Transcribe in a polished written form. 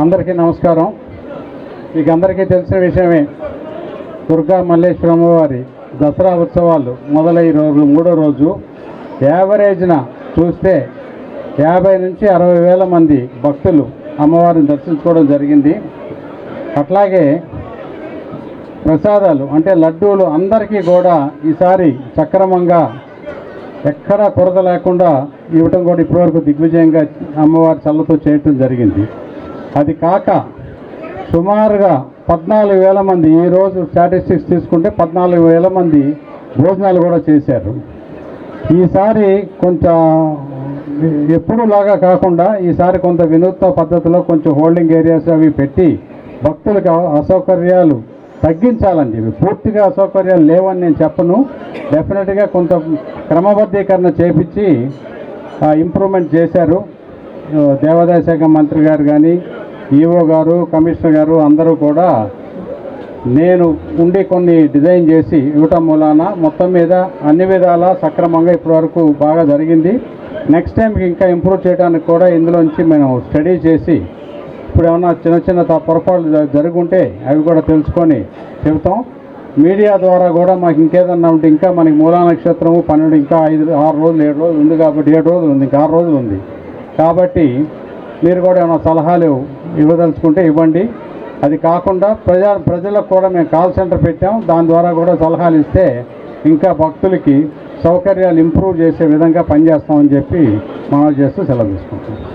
అందరికీ నమస్కారం. మీకు అందరికీ తెలిసిన విషయమే, దుర్గా మల్లేశ్వరమ్మ వారి దసరా ఉత్సవాలు మొదలై రోజు మూడో రోజు యావరేజ్న చూస్తే 50 నుంచి 60 వేల మంది భక్తులు అమ్మవారిని దర్శించుకోవడం జరిగింది. అట్లాగే ప్రసాదాలు అంటే లడ్డూలు అందరికీ కూడా ఈసారి సక్రమంగా ఎక్కడా కొరత లేకుండా ఇవ్వటం కూడా ఇప్పటివరకు దిగ్విజయంగా అమ్మవారి చల్లతో చేయటం జరిగింది. అది కాక సుమారుగా 14,000 మంది, ఈరోజు స్టాటిస్టిక్స్ తీసుకుంటే 14,000 మంది భోజనాలు కూడా చేశారు. ఈసారి కొంచెం ఎప్పుడు లాగా కాకుండా ఈసారి కొంత వినూత్న పద్ధతిలో కొంచెం హోల్డింగ్ ఏరియాస్ అవి పెట్టి భక్తులకు అసౌకర్యాలు తగ్గించాలని చెప్పి, పూర్తిగా అసౌకర్యాలు లేవని నేను చెప్పను, డెఫినెట్గా కొంత క్రమబద్ధీకరణ చేపించి ఇంప్రూవ్మెంట్ చేశారు. దేవాదాయ శాఖ మంత్రి గారు కానీ, ఈఓ గారు, కమిషనర్ గారు అందరూ కూడా నేను ఉండి కొన్ని డిజైన్ చేసి ఇవ్వటం మూలాన మొత్తం మీద అన్ని విధాలా సక్రమంగా ఇప్పటివరకు బాగా జరిగింది. నెక్స్ట్ టైంకి ఇంకా ఇంప్రూవ్ చేయడానికి కూడా ఇందులోంచి మేము స్టడీ చేసి ఇప్పుడు ఏమన్నా చిన్న చిన్న పొరపాట్లు జరుగుంటే అవి కూడా తెలుసుకొని చెబుతాం. మీడియా ద్వారా కూడా మాకు ఇంకేదన్నా ఉంటే, ఇంకా మనకి మూలా నక్షత్రము 12 ఇంకా 6 రోజులు 7 రోజులు ఉంది కాబట్టి 7 రోజులు ఉంది, ఇంకా 6 రోజులు ఉంది కాబట్టి మీరు కూడా ఏమైనా సలహాలు ఇవ్వదలుచుకుంటే ఇవ్వండి. అది కాకుండా ప్రజలకు కూడా మేము కాల్ సెంటర్ పెట్టాం, దాని ద్వారా కూడా సలహాలు ఇస్తే ఇంకా భక్తులకి సౌకర్యాలు ఇంప్రూవ్ చేసే విధంగా పనిచేస్తామని చెప్పి మనం చేస్తూ సెలవు తీసుకుంటాం.